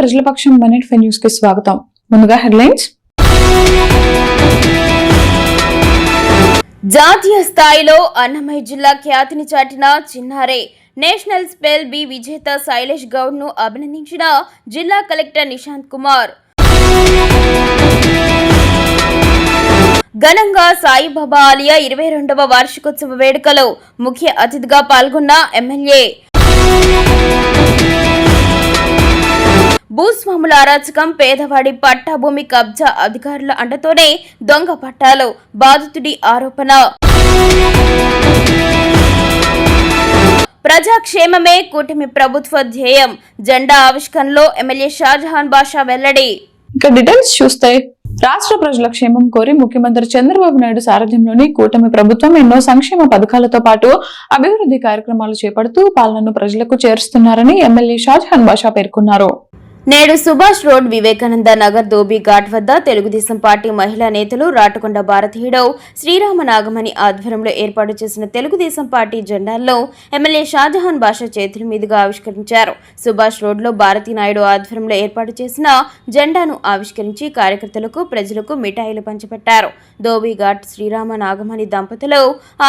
ప్రజల పక్షం minute five news కి స్వాగతం. ముందుగా హెడ్లైన్స్. జాతీయ స్థాయిలో అన్నమయ్య జిల్లా ఖ్యాతిని చాటిన చిన్నారే నేషనల్ స్పెల్ బి విజేత శైలేష్ గౌడ్ ను అభినందించిన జిల్లా కలెక్టర్ నిశాంత్ కుమార్. ఘనంగా సాయిబాబా ఆలయ 22వ వార్షికోత్సవ వేడుకలో ముఖ్య అతిథిగా పాల్గొన్న ఎమ్మెల్యే. భూస్వాముల అరాచకం, పేదవాడి పట్టా భూమి కబ్జా, అధికారుల అండతోనే దొంగ పట్టాలు, బాధితుడి ఆరోపణ. ప్రజాక్షేమమే కూటమి ప్రభుత్వ ధ్యేయం, జెండా ఆవిష్కరణలో ఎమ్మెల్యే షాజహాన్ బాషా వెల్లడి. ఇక డీటెయిల్స్ చూస్తే, రాష్ట్ర ప్రజల క్షేమం కోరి ముఖ్యమంత్రి చంద్రబాబు నాయుడు సారథ్యంలోని కూటమి ప్రభుత్వం ఎన్నో సంక్షేమ పథకాలతో పాటు అభివృద్ధి కార్యక్రమాలు చేపడుతూ పాలనను ప్రజలకు చేరుస్తున్నారని ఎమ్మెల్యే షాజహాన్ బాషా పేర్కొన్నారు. నేడు సుభాష్ రోడ్, వివేకానంద నగర్, ధోబీ ఘాట్ వద్ద తెలుగుదేశం పార్టీ మహిళా నేతలు రాటకొండ భారతీయుడు శ్రీరామ నాగమణి ఆధ్వర్యంలో ఏర్పాటు చేసిన తెలుగుదేశం పార్టీ జెండాలను ఎమ్మెల్యే షాజహాన్ బాషా చేతుల మీదుగా ఆవిష్కరించారు. సుభాష్ రోడ్లో భారతీ నాయుడు ఆధ్వర్యంలో ఏర్పాటు చేసిన జెండాను ఆవిష్కరించి కార్యకర్తలకు, ప్రజలకు మిఠాయిలు పంచిపెట్టారు. ధోబీ ఘాట్ శ్రీరామ నాగమణి దంపతులు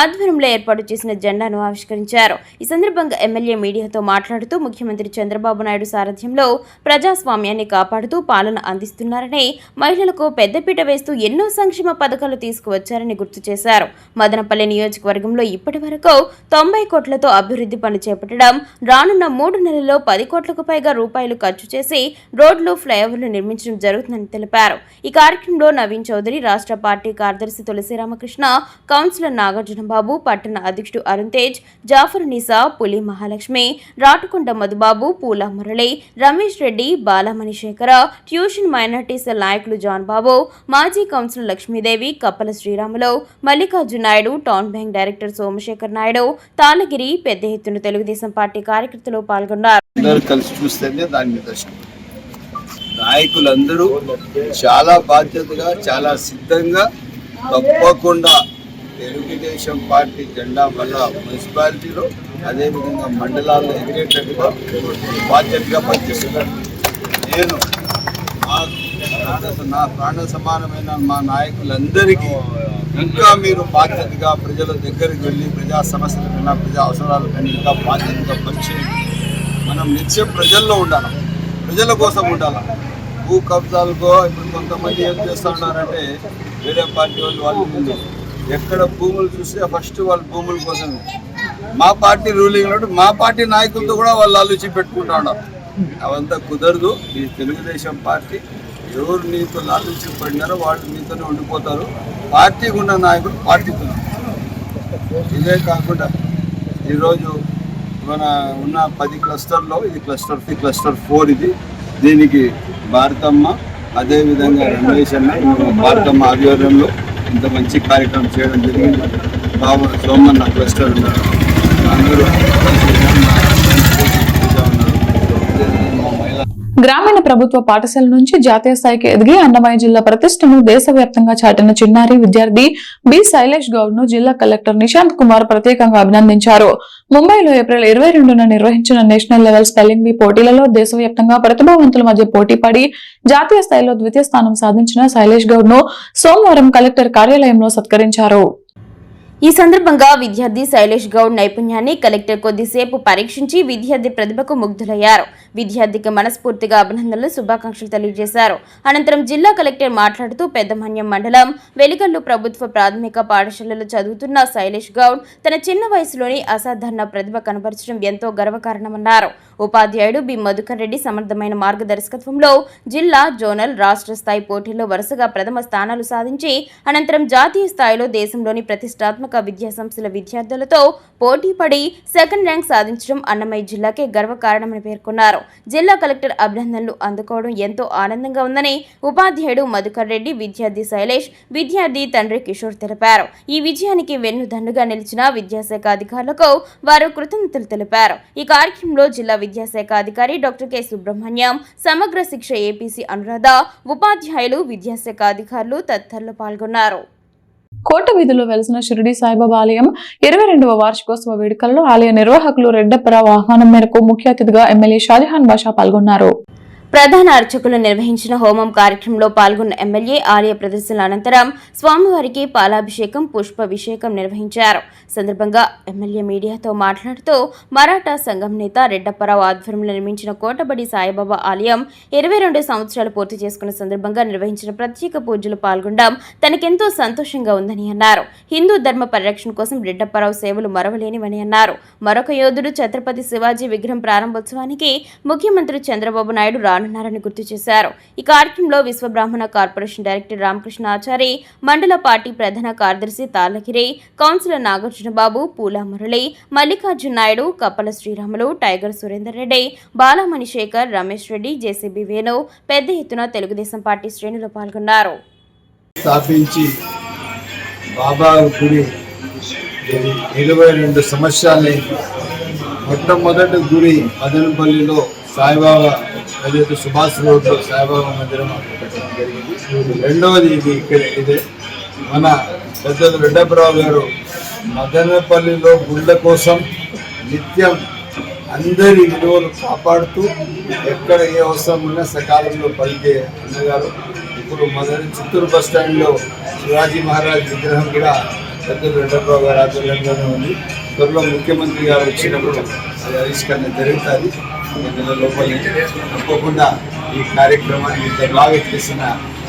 ఆధ్వర్యంలో ఏర్పాటు చేసిన జెండాను ఆవిష్కరించారు. ఈ సందర్భంగా ఎమ్మెల్యే మీడియాతో మాట్లాడుతూ ముఖ్యమంత్రి చంద్రబాబు నాయుడు సారథ్యంలో ప్రజాస్వామ్యాన్ని కాపాడుతూ పాలన అందిస్తున్నారని, మహిళలకు పెద్దపీట వేస్తూ ఎన్నో సంక్షేమ పథకాలు తీసుకువచ్చారని గుర్తు చేశారు. మదనపల్లి నియోజకవర్గంలో ఇప్పటి వరకు 90 కోట్లతో అభివృద్ధి పనులు చేపట్టడం, రానున్న 3 నెలల్లో 10 కోట్లకు పైగా రూపాయలు ఖర్చు చేసి రోడ్లు, ఫ్లైఓవర్లు నిర్మించడం జరుగుతుందని తెలిపారు. ఈ కార్యక్రమంలో నవీన్ చౌదరి, రాష్ట్ర పార్టీ కార్యదర్శి తులసి రామకృష్ణ, కౌన్సిలర్ నాగార్జునబాబు, పట్టణ అధ్యక్షుడు అరుణ్ తేజ్, జాఫర్ నిసా, పులి మహాలక్ష్మి, రాటుకొండ మధుబాబు, పూల మురళి, రమేష్ రెడ్డి, బాలమణి శేఖర, ట్యూషన్ మైనార్టీస్ నాయకులు జాన్ బాబు, మాజీ councillor Lakshmidevi, Kappala Sriramulu, Mallikarjuna Naidu, town bank director Somashekar Naidu, Talagiri పెద్ద ఎత్తున తెలుగుదేశం పార్టీ కార్యకర్తలు పాల్గొన్నారు. నాయకులందరూ చాలా బాధ్యతగా, చాలా సిద్ధంగా తప్పకుండా తెలుగుదేశం పార్టీ జెండా మన మున్సిపాలిటీలో అదేవిధంగా మండలాల్లో ఎగిరేటట్టుగా బాధ్యతగా పనిచేస్తున్నారు. నేను నా ప్రాణ సమానమైన మా నాయకులందరికీ ఇంకా మీరు బాధ్యతగా ప్రజల దగ్గరికి వెళ్ళి ప్రజా సమస్యల కన్నా, ప్రజా అవసరాల కన్నా ఇంకా బాధ్యతగా పనిచేయండి. మనం నిత్యం ప్రజల్లో ఉండాలి, ప్రజల కోసం ఉండాలి. భూ కబ్జాలకో ఇప్పుడు కొంతమంది ఏం చేస్తూ ఉన్నారంటే వేరే పార్టీ వాళ్ళు ఎక్కడ భూములు చూస్తే ఫస్ట్ వాళ్ళ భూముల కోసమే. మా పార్టీ రూలింగ్ మా పార్టీ నాయకులతో కూడా వాళ్ళు ఆలోచించి పెట్టుకుంటా ఉన్నారు. అవంతా కుదరదు. ఈ తెలుగుదేశం పార్టీ ఎవరు నీతో ఆలోచించి పడినారో వాళ్ళు మీతోనే ఉండిపోతారు. పార్టీకి ఉన్న నాయకులు పార్టీతో. ఇదే కాకుండా ఈరోజు మన ఉన్న 10 క్లస్టర్లో ఇది క్లస్టర్ 4 ఇది. దీనికి భారతమ్మ, అదేవిధంగా రమేష్ అన్న, భారతమ్మ ఆధ్వర్యంలో ఇంత మంచి కార్యక్రమం చేయడం జరిగింది. బాబు సోమన్న క్లస్టర్ ఉన్నారు, అందరూ గ్రామీణ ప్రభుత్వ పాఠశాల నుంచి జాతీయ స్థాయికి ఎదిగి అన్నమయ్య జిల్లా ప్రతిష్టను దేశవ్యాప్తంగా చాటిన చిన్నారి విద్యార్థి బి శైలేష్ గౌడ్ ను జిల్లా కలెక్టర్ నిశాంత్ కుమార్ ప్రత్యేకంగా అభినందించారు. ముంబైలో ఏప్రిల్ 22న నిర్వహించిన నేషనల్ లెవెల్ స్పెల్లింగ్ బీ పోటీలలో దేశవ్యాప్తంగా ప్రతిభావంతుల మధ్య పోటీ పడి జాతీయ స్థాయిలో ద్వితీయ స్థానం సాధించిన శైలేష్ గౌడ్ ను సోమవారం కలెక్టర్ కార్యాలయంలో సత్కరించారు. ఈ సందర్భంగా విద్యార్థి శైలేష్ గౌడ్ నైపుణ్యాన్ని కలెక్టర్ కొద్దిసేపు పరీక్షించి విద్యార్థి ప్రతిభకు ముగ్ధులయ్యారు. విద్యార్థికి మనస్ఫూర్తిగా అభినందనలు, శుభాకాంక్షలు తెలియజేశారు. అనంతరం జిల్లా కలెక్టర్ మాట్లాడుతూ పెద్దమన్యం మండలం వెలిగల్లు ప్రభుత్వ ప్రాథమిక పాఠశాలలో చదువుతున్న శైలేష్ గౌడ్ తన చిన్న వయసులోని అసాధారణ ప్రతిభ కనబరచడం ఎంతో గర్వకారణమన్నారు. ఉపాధ్యాయుడు బి మధుకర్ రెడ్డి సమర్థమైన మార్గదర్శకత్వంలో జిల్లా, జోనల్, రాష్ట్ర స్థాయి పోటీల్లో వరుసగా ప్రథమ స్థానాలు సాధించి అనంతరం జాతీయ స్థాయిలో దేశంలోని ప్రతిష్టాత్మక విద్యా సంస్థల విద్యార్థులతో పోటీ పడి సెకండ్ ర్యాంక్ సాధించడం అన్నమయ్య జిల్లాకే గర్వకారణమని పేర్కొన్నారు. జిల్లా కలెక్టర్ అభినందనలు అందుకోవడం ఎంతో ఆనందంగా ఉందని ఉపాధ్యాయుడు మధుకర్ రెడ్డి, విద్యార్థి శైలేష్, విద్యార్థి తండ్రి కిషోర్ తెలిపారు. ఈ విజయానికి వెన్నుదన్నుగా నిలిచిన విద్యాశాఖ అధికారులకు వారు కృతజ్ఞతలు తెలిపారు. ఈ కార్యక్రమంలో జిల్లా విద్యాశాఖ అధికారి డాక్టర్ కె సుబ్రహ్మణ్యం, సమగ్ర శిక్ష ఏపీసీ అనురాధ, ఉపాధ్యాయులు, విద్యాశాఖ అధికారులు తదితరులు పాల్గొన్నారు. కోట వీధిలో వెలిసిన షిరిడి సాయిబాబా ఆలయం 22వ వార్షికోత్సవ వేడుకల్లో ఆలయ నిర్వాహకులు రెడ్డప్పరావు ఆహ్వానం మేరకు ముఖ్య అతిథిగా ఎమ్మెల్యే షాజహాన్ బాషా పాల్గొన్నారు. ప్రధాన అర్చకులు నిర్వహించిన హోమం కార్యక్రమంలో పాల్గొన్న ఎమ్మెల్యే ఆలయ ప్రదర్శనల అనంతరం స్వామివారికి పాలాభిషేకం పుష్పాభిషేకం నిర్వహించారు. సందర్భంగా ఎమ్మెల్యే మీడియాతో మాట్లాడుతూ మరాఠా సంఘం నేత రెడ్డప్పరావు ఆధ్వర్యంలో నిర్మించిన కోటబడి సాయిబాబా ఆలయం 22 సంవత్సరాలు పూర్తి చేసుకున్న సందర్భంగా నిర్వహించిన ప్రత్యేక పూజలు పాల్గొనడం తనకెంతో సంతోషంగా ఉందని అన్నారు. హిందూ ధర్మ పరిరక్షణ కోసం రెడ్డప్పరావు సేవలు మరవలేనివని అన్నారు. మరొక యోధుడు ఛత్రపతి శివాజీ విగ్రహం ప్రారంభోత్సవానికి ముఖ్యమంత్రి చంద్రబాబు నాయుడు రానున్నారని గుర్తు చేశారు. ఈ కార్యక్రమంలో విశ్వబ్రాహ్మణ కార్పొరేషన్ డైరెక్టర్ రామకృష్ణ ఆచారి, మండల పార్టీ ప్రధాన కార్యదర్శి Tallagiri, councillor Nagarjunababu, Poola Murali, Mallikarjuna Naidu, Kappala Sriramulu, tiger Surender Reddy, Balamani Shekar, Ramesh Reddy, JCB Venu పెద్ద ఎత్తున తెలుగుదేశం పార్టీ శ్రేణులు పాల్గొన్నారు. స్థాపించి బాబా గుడి 22 సంవత్సరాలు మొట్టమొదటి గుడి మదనపల్లిలో సాయిబాబా ఏదైతే సుభాష్ రోడ్లో సాయిబాబా మందిరం పెట్టడం జరిగింది. రెండవది ఇది ఇదే మన పెద్దలు రెడ్డప్పరావు గారు మదనపల్లిలో గుళ్ళ కోసం నిత్యం అందరి విలువలు కాపాడుతూ ఎక్కడ ఏ అవసరం ఉన్నా సకాలంలో పలికే అన్నగారు. ఇప్పుడు చిత్తూరు బస్ స్టాండ్లో శివాజీ మహారాజ్ విగ్రహం కూడా పెద్దలు రెడ్డప్పరావు గారు ఆధ్వర్యంలోనే ఉంది. త్వరలో ముఖ్యమంత్రి గారు వచ్చినప్పుడు అది ఆవిష్కరణ జరుగుతుంది. లోపల తప్పకుండా ఈ కార్యక్రమాన్ని ఇంత బాగా చేసిన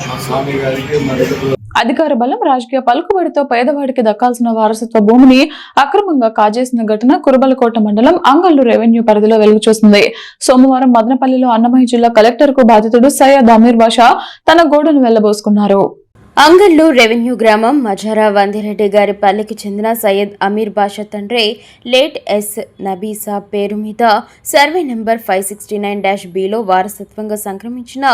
మా స్వామి గారికి మరియు అధికార బలం, రాజకీయ పలుకుబడితో పేదవాడికి దక్కాల్సిన వారసత్వ భూమిని అక్రమంగా కాజేసిన ఘటన కురబలకోట మండలం అంగళ్ళు రెవెన్యూ పరిధిలో వెలుగు చూసింది. సోమవారం మదనపల్లిలో అన్నమయ్య జిల్లా కలెక్టర్ కు బాధితుడు సయ్యద్ అమీర్ బాషా తన గోడను వెళ్లబోసుకున్నారు. అంగళ్ళు రెవెన్యూ గ్రామం మజారా వందిరెడ్డి గారి పల్లెకి చెందిన సయ్యద్ అమీర్ బాషా తండ్రి లేట్ ఎస్ నబీసా పేరు మీద సర్వే నెంబర్ 569-Bలో వారసత్వంగా సంక్రమించిన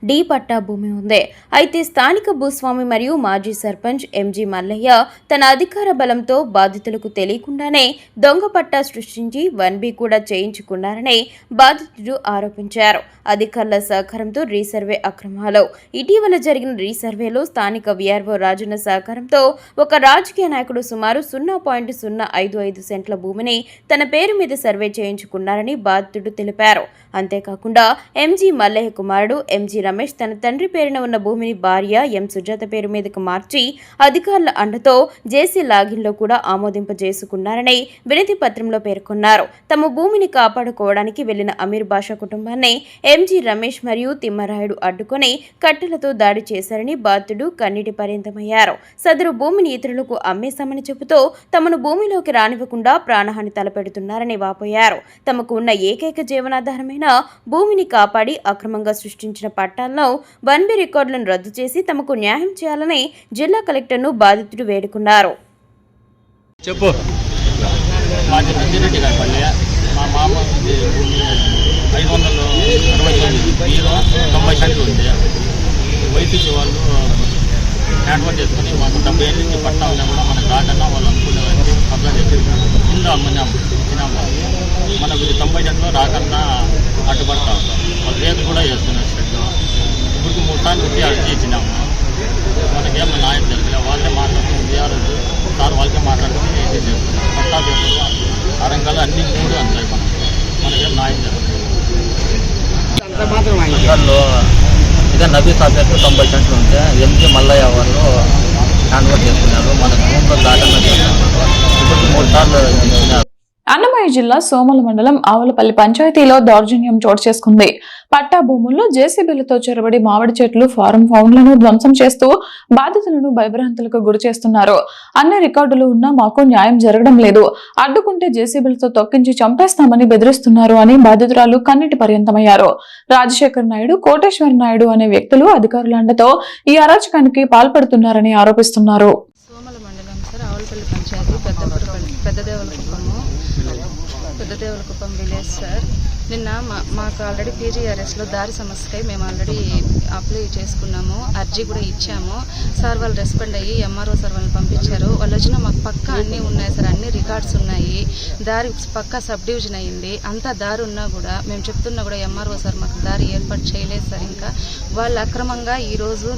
డి పట్టా భూమి ఉంది. అయితే స్థానిక భూస్వామి మరియు మాజీ సర్పంచ్ ఎంజీ మల్లయ్య తన అధికార బలంతో బాధితులకు తెలియకుండానే దొంగ పట్టా సృష్టించి 1B కూడా చేయించుకున్నారని బాధితుడు ఆరోపించారు. అధికారుల సహకారంతో రీసర్వే అక్రమాలు. ఇటీవల జరిగిన రీసర్వేలో స్థానిక వీఆర్ఓ రాజన్న సహకారంతో ఒక రాజకీయ నాయకుడు సుమారు 0.055 సెంట్ల భూమిని తన పేరు మీద సర్వే చేయించుకున్నారని బాధితుడు తెలిపారు. అంతేకాకుండా ఎంజీ మల్లయ్య కుమారుడు ఎంజీ రమేష్ తన తండ్రి పేరున ఉన్న భూమిని భార్య ఎం సుజాత పేరు మీదకు మార్చి అధికారుల అండతో జేసీ లాగిన్లో కూడా ఆమోదింపజేసుకున్నారని వినతి పత్రంలో పేర్కొన్నారు. తమ భూమిని కాపాడుకోవడానికి వెళ్లిన అమీర్ బాషా కుటుంబాన్ని ఎంజీ రమేష్ మరియు తిమ్మరాయుడు అడ్డుకొని కట్టెలతో దాడి చేశారని బాధితుడు కన్నీటి పర్యంతమయ్యారు. సదరు భూమిని ఇతరులకు అమ్మేశామని చెబుతూ తమను భూమిలోకి రానివ్వకుండా ప్రాణహాని తలపెడుతున్నారని వాపోయారు. తమకు ఉన్న ఏకైక జీవనాధారమైన భూమిని కాపాడి అక్రమంగా సృష్టించిన పట్టాలను 1B రికార్డులను రద్దు చేసి తమకు న్యాయం చేయాలని జిల్లా కలెక్టర్ను బాధితుడు వేడుకున్నారు. మా మామ 590 సెంట్లు ఉంది. వైసీపీ వాళ్ళు హ్యాండ్ఓవర్ చేసుకుని మాకు 70 ఏళ్ళ నుంచి పట్టా ఉన్నా కూడా మనకు రాకన్నా వాళ్ళు అనుకునే వాళ్ళకి కబ్జా చేసి కింద అమ్మినాము ఇచ్చినాము. మనకు 90 సెంట్లో రాకన్నా అడ్డుపడతా ఉంటాం. వాళ్ళు రేపు కూడా చేస్తున్నారు షెడ్లో. ఇప్పుడు 3 సార్లు వచ్చి అర్జీ ఇచ్చినాము. మనకేమో న్యాయం తెలియదు. వాళ్ళే మాట్లాడుతుంది సార్ వాళ్ళకే మాట్లాడుతుంది ఏం చేస్తున్నారు. పట్టా పేపర్లు ఆరంగాలు అన్ని 3 అంతాయి. మనకేం న్యాయం జరుగుతుంది. ఇదే నబీ సాబేకు 90 సెంట్లు ఉంటే ఎంజీ మల్లయ్య వాళ్ళు హ్యాండ్ ఓవర్ చేసుకున్నారు. మన భూమిలో దాటన ఇప్పుడు 3 సార్లు ఇచ్చినారు. అన్నమయ్య జిల్లా సోమల మండలం ఆవులపల్లి పంచాయతీలో దౌర్జన్యం చోటు చేసుకుంది. పట్టా భూముల్లో జేసీబీలతో చొరబడి మామిడి చెట్లు, ఫారం ఫౌండ్లను ధ్వంసం చేస్తూ బాధితులను భయభ్రాంతులకు గురి చేస్తున్నారు. అన్ని రికార్డులు ఉన్నా మాకు న్యాయం జరగడం లేదు, అడ్డుకుంటే జేసీబీలతో తొక్కించి చంపేస్తామని బెదిరిస్తున్నారు అని బాధితురాలు కన్నీటి పర్యంతమయ్యారు. రాజశేఖర్ నాయుడు, కోటేశ్వర నాయుడు అనే వ్యక్తులు అధికారుల అండతో ఈ అరాచకానికి పాల్పడుతున్నారని ఆరోపిస్తున్నారు. సోమల మండలం sir, Avulapalli panchayat Peddadevulakuppam village sir. నిన్న మాకు ఆల్రెడీ పీజీఆర్ఎస్లో దారి సమస్యకై మేము ఆల్రెడీ అప్లై చేసుకున్నాము, అర్జీ కూడా ఇచ్చాము. సార్ వాళ్ళు రెస్పాండ్ అయ్యి ఎంఆర్ఓ సార్ వాళ్ళని పంపించారు. వాళ్ళు వచ్చిన మాకు పక్కా అన్నీ ఉన్నాయి సార్, అన్ని రికార్డ్స్ ఉన్నాయి. దారి పక్కా సబ్ డివిజన్ అయ్యింది. అంతా దారి ఉన్నా కూడా మేము చెప్తున్నా కూడా ఎంఆర్ఓ సార్ మాకు దారి ఏర్పాటు చేయలేదు సార్. ఇంకా వాళ్ళు అక్రమంగా ఈరోజు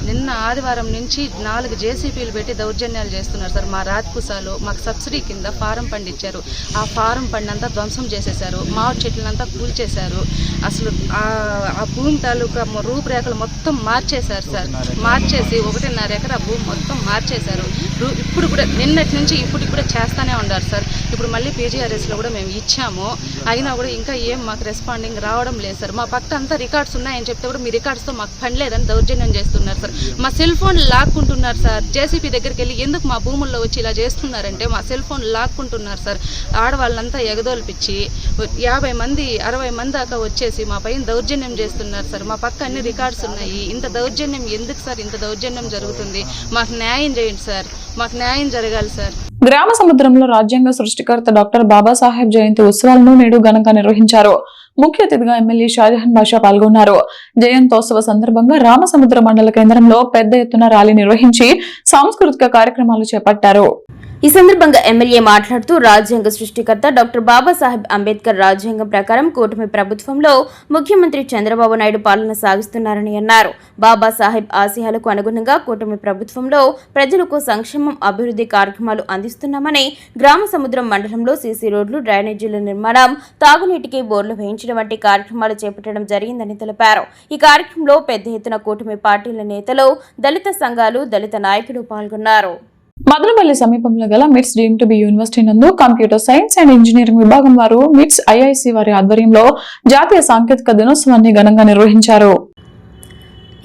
నిన్న ఆదివారం నుంచి 4 జేసీబీలు పెట్టి దౌర్జన్యాలు చేస్తున్నారు సార్. మా రాత్కుసాలో మాకు సబ్సిడీ కింద ఫారం పండించారు. ఆ ఫారం పండంతా ధ్వంసం చేసేశారు. మామిడి చెట్లంతా కూల్చేశారు. అసలు ఆ భూమి తాలూకా రూపురేఖలు మొత్తం మార్చేశారు సార్. మార్చేసి 1.5 ఎకరా భూమి మొత్తం మార్చేశారు. ఇప్పుడు కూడా నిన్నటి నుంచి ఇప్పుడు కూడా చేస్తానే ఉన్నారు సార్. ఇప్పుడు మళ్ళీ పీజీఆర్ఎస్లో కూడా మేము ఇచ్చాము, అయినా కూడా ఇంకా ఏం మాకు రెస్పాండింగ్ రావడం లేదు సార్. మా పక్క అంతా రికార్డ్స్ ఉన్నాయని చెప్తే కూడా మీ రికార్డ్స్తో మాకు పని లేదని దౌర్జన్యం చేస్తున్నారు సార్. మా సెల్ ఫోన్ లాక్కుంటున్నారు సార్. జేసీపీ దగ్గరికి వెళ్ళి ఎందుకు మా భూముల్లో వచ్చి ఇలా చేస్తున్నారంటే మా సెల్ ఫోన్ లాక్కుంటున్నారు సార్. ఆడవాళ్ళంతా ఎగదోల్పించి 50 మంది 60 మంది దాకా వచ్చేసి మా పైన దౌర్జన్యం చేస్తున్నారు సార్. మా పక్క అన్ని రికార్డ్స్ ఉన్నాయి. ఇంత దౌర్జన్యం ఎందుకు సార్? ఇంత దౌర్జన్యం జరుగుతుంది. మాకు న్యాయం చేయండి సార్. మాకు న్యాయం జరగాలి సార్. గ్రామ సముద్రంలో రాజ్యాంగ సృష్టికర్త డాక్టర్ బాబాసాహెబ్ జయంతి ఉత్సవాలను నేడు ఘనంగా నిర్వహించారు. ముఖ్య అతిథిగా ఎమ్మెల్యే షాజహాన్ బాషా పాల్గొన్నారు. జయంతోత్సవ సందర్భంగా రామసముద్ర మండల కేంద్రంలో పెద్ద ఎత్తున ర్యాలీ నిర్వహించి సాంస్కృతిక కార్యక్రమాలు చేపట్టారు. ఈ సందర్భంగా ఎమ్మెల్యే మాట్లాడుతూ రాజ్యాంగ సృష్టికర్త డాక్టర్ బాబాసాహెబ్ అంబేద్కర్ రాజ్యాంగం ప్రకారం కూటమి ప్రభుత్వంలో ముఖ్యమంత్రి చంద్రబాబు నాయుడు పాలన సాగిస్తున్నారని అన్నారు. బాబాసాహెబ్ ఆశయాలకు అనుగుణంగా కూటమి ప్రభుత్వంలో ప్రజలకు సంక్షేమం, అభివృద్ధి కార్యక్రమాలు అందిస్తున్నామని, గ్రామ సముద్రం మండలంలో సీసీ రోడ్లు, డ్రైనేజీల నిర్మాణం, తాగునీటికి బోర్లు వేయించడం వంటి కార్యక్రమాలు చేపట్టడం జరిగిందని తెలిపారు. ఈ కార్యక్రమంలో పెద్ద ఎత్తున కూటమి పార్టీల నేతలు, దళిత సంఘాలు, దళిత నాయకులు పాల్గొన్నారు. మదనపల్లి సమీపంలో గల మిట్స్ డీమ్డ్ టు బి యూనివర్సిటీ నందు కంప్యూటర్ సైన్స్ అండ్ ఇంజనీరింగ్ విభాగం వారు మిట్స్ ఐఐసి వారి ఆధ్వర్యంలో జాతీయ సాంకేతిక దినోత్సవాన్ని ఘనంగా నిర్వహించారు.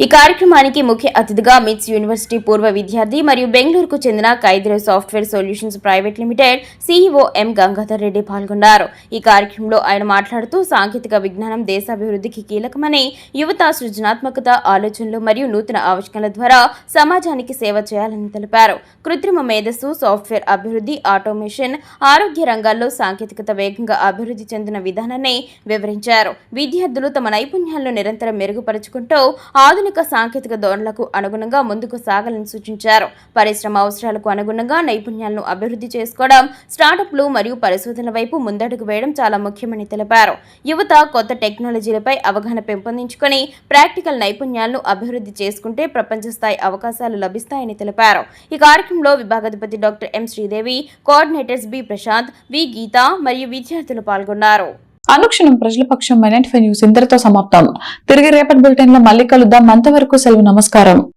ఈ కార్యక్రమానికి ముఖ్య అతిథిగా మిట్స్ యూనివర్సిటీ పూర్వ విద్యార్థి మరియు బెంగళూరుకు చెందిన Kaidre software solutions private limited CEO M Gangadhar Reddy పాల్గొన్నారు. ఈ కార్యక్రమంలో ఆయన మాట్లాడుతూ సాంకేతిక విజ్ఞానం దేశాభివృద్ధికి కీలకమని, యువత సృజనాత్మకత, ఆలోచనలు మరియు నూతన ఆవిష్కరణల ద్వారా సమాజానికి సేవ చేయాలని తెలిపారు. కృత్రిమ మేధస్సు, సాఫ్ట్వేర్ అభివృద్ధి, ఆటోమేషన్, ఆరోగ్య రంగాల్లో సాంకేతికత వేగంగా అభివృద్ధి చెందిన విధానాన్ని వివరించారు. విద్యార్థులు తమ నైపుణ్యాలను నిరంతరం మెరుగుపరుచుకుంటూ ఆధునిక సాంకేతిక ధోరణులకు అనుగుణంగా ముందుకు సాగాలని సూచించారు. పరిశ్రమ అవసరాలకు అనుగుణంగా నైపుణ్యాలను అభివృద్ధి చేసుకోవడం, స్టార్టప్లు మరియు పరిశోధనల వైపు ముందడుగు వేయడం చాలా ముఖ్యమని తెలిపారు. యువత కొత్త టెక్నాలజీలపై అవగాహన పెంపొందించుకొని ప్రాక్టికల్ నైపుణ్యాలను అభివృద్ధి చేసుకుంటే ప్రపంచ స్థాయి అవకాశాలు లభిస్తాయని తెలిపారు. ఈ కార్యక్రమంలో విభాగాధిపతి doctor M Sridevi, coordinators B Prashanth, V Geetha మరియు విద్యార్థులు పాల్గొన్నారు. అనుక్షణం ప్రజల పక్షం న్యూస్ ఇంతటితో సమాప్తం. తిరిగి రేపటి బులెటిన్ లో మళ్ళీ కలుద్దాం. అంతవరకు సెలవు. నమస్కారం.